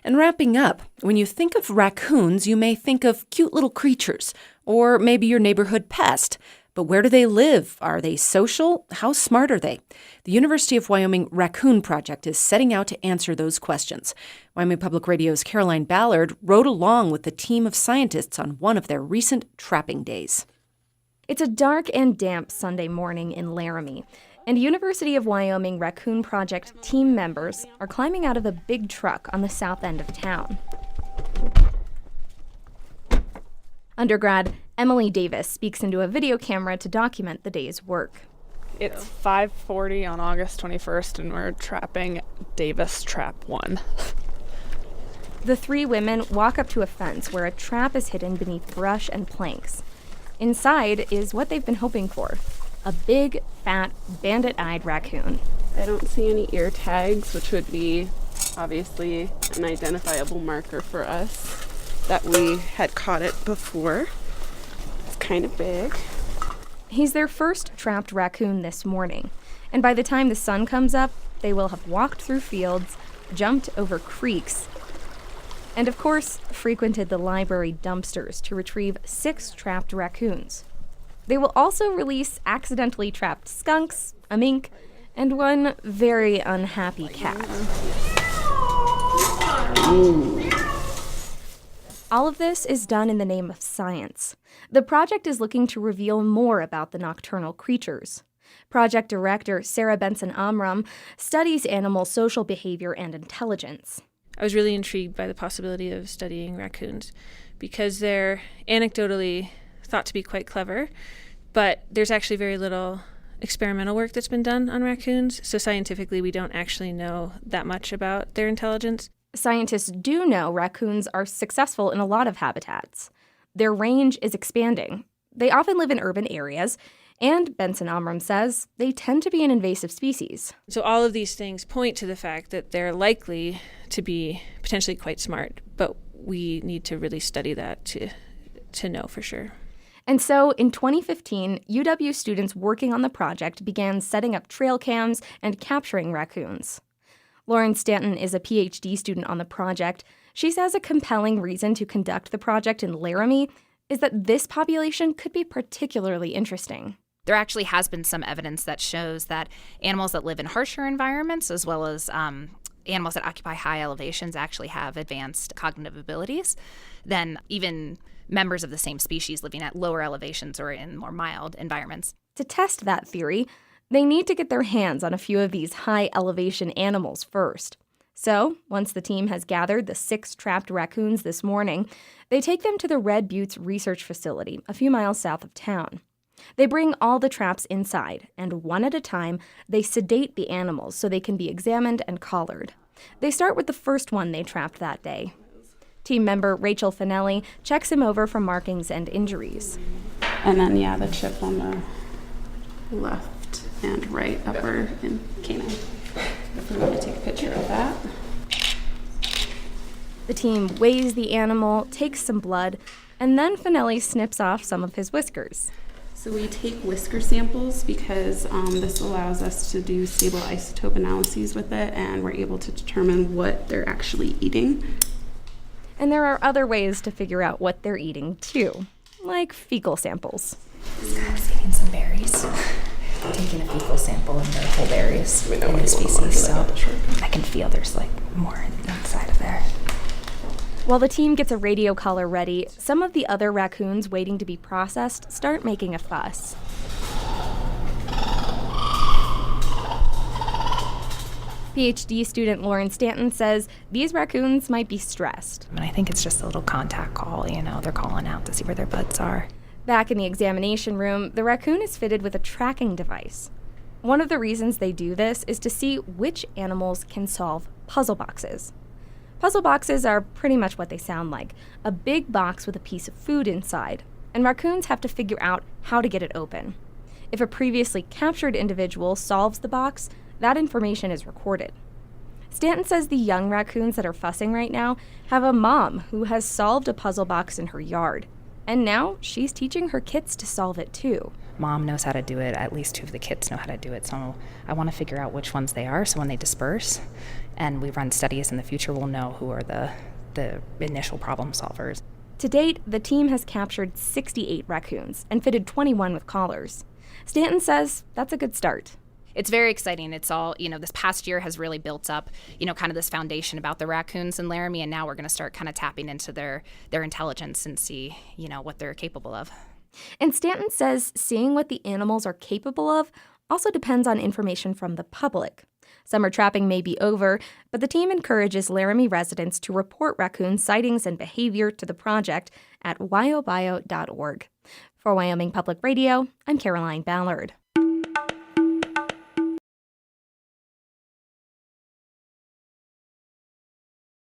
And wrapping up, when you think of raccoons, you may think of cute little creatures, or maybe your neighborhood pest. But where do they live? Are they social? How smart are they? The University of Wyoming Raccoon Project is setting out to answer those questions. Wyoming Public Radio's Caroline Ballard rode along with the team of scientists on one of their recent trapping days. It's a dark and damp Sunday morning in Laramie, and University of Wyoming Raccoon Project team members are climbing out of a big truck on the south end of town. Undergrad Emily Davis speaks into a video camera to document the day's work. It's 5:40 on August 21st, and we're trapping Davis Trap 1. The three women walk up to a fence where a trap is hidden beneath brush and planks. Inside is what they've been hoping for, a big, fat, bandit-eyed raccoon. I don't see any ear tags, which would be obviously an identifiable marker for us that we had caught it before. It's kind of big. He's their first trapped raccoon this morning, and by the time the sun comes up, they will have walked through fields, jumped over creeks, and of course, frequented the library dumpsters to retrieve 6 trapped raccoons. They will also release accidentally trapped skunks, a mink, and one very unhappy cat. All of this is done in the name of science. The project is looking to reveal more about the nocturnal creatures. Project director Sarah Benson-Amram studies animal social behavior and intelligence. I was really intrigued by the possibility of studying raccoons because they're anecdotally thought to be quite clever, but there's actually very little experimental work that's been done on raccoons, so scientifically we don't actually know that much about their intelligence. Scientists do know raccoons are successful in a lot of habitats. Their range is expanding. They often live in urban areas, and Benson-Amram says they tend to be an invasive species. So all of these things point to the fact that they're likely to be potentially quite smart, but we need to really study that to know for sure. And so in 2015, UW students working on the project began setting up trail cams and capturing raccoons. Lauren Stanton is a PhD student on the project. She says a compelling reason to conduct the project in Laramie is that this population could be particularly interesting. There actually has been some evidence that shows that animals that live in harsher environments, as well as animals that occupy high elevations, actually have advanced cognitive abilities than even members of the same species living at lower elevations or in more mild environments. To test that theory, they need to get their hands on a few of these high-elevation animals first. So, once the team has gathered the 6 trapped raccoons this morning, they take them to the Red Buttes Research Facility, a few miles south of town. They bring all the traps inside, and one at a time, they sedate the animals so they can be examined and collared. They start with the first one they trapped that day. Team member Rachel Finelli checks him over for markings and injuries. And then, the chip on the left and right upper and canine. If we want to take a picture of that. The team weighs the animal, takes some blood, and then Finelli snips off some of his whiskers. So we take whisker samples because this allows us to do stable isotope analyses with it, and we're able to determine what they're actually eating. And there are other ways to figure out what they're eating, too, like fecal samples. This guy was eating some berries. Taking a fecal sample and they're whole berries in the species, so I can feel there's more inside of there. While the team gets a radio collar ready, some of the other raccoons waiting to be processed start making a fuss. PhD student Lauren Stanton says these raccoons might be stressed. I think it's just a little contact call, they're calling out to see where their buds are. Back in the examination room, the raccoon is fitted with a tracking device. One of the reasons they do this is to see which animals can solve puzzle boxes. Puzzle boxes are pretty much what they sound like, a big box with a piece of food inside, and raccoons have to figure out how to get it open. If a previously captured individual solves the box, that information is recorded. Stanton says the young raccoons that are fussing right now have a mom who has solved a puzzle box in her yard. And now she's teaching her kids to solve it too. Mom knows how to do it. At least 2 of the kids know how to do it. So I want to figure out which ones they are, so when they disperse and we run studies in the future, we'll know who are the initial problem solvers. To date, the team has captured 68 raccoons and fitted 21 with collars. Stanton says that's a good start. It's very exciting. It's all, this past year has really built up, kind of this foundation about the raccoons in Laramie, and now we're going to start kind of tapping into their intelligence and see, what they're capable of. And Stanton says seeing what the animals are capable of also depends on information from the public. Summer trapping may be over, but the team encourages Laramie residents to report raccoon sightings and behavior to the project at wyobio.org. For Wyoming Public Radio, I'm Caroline Ballard.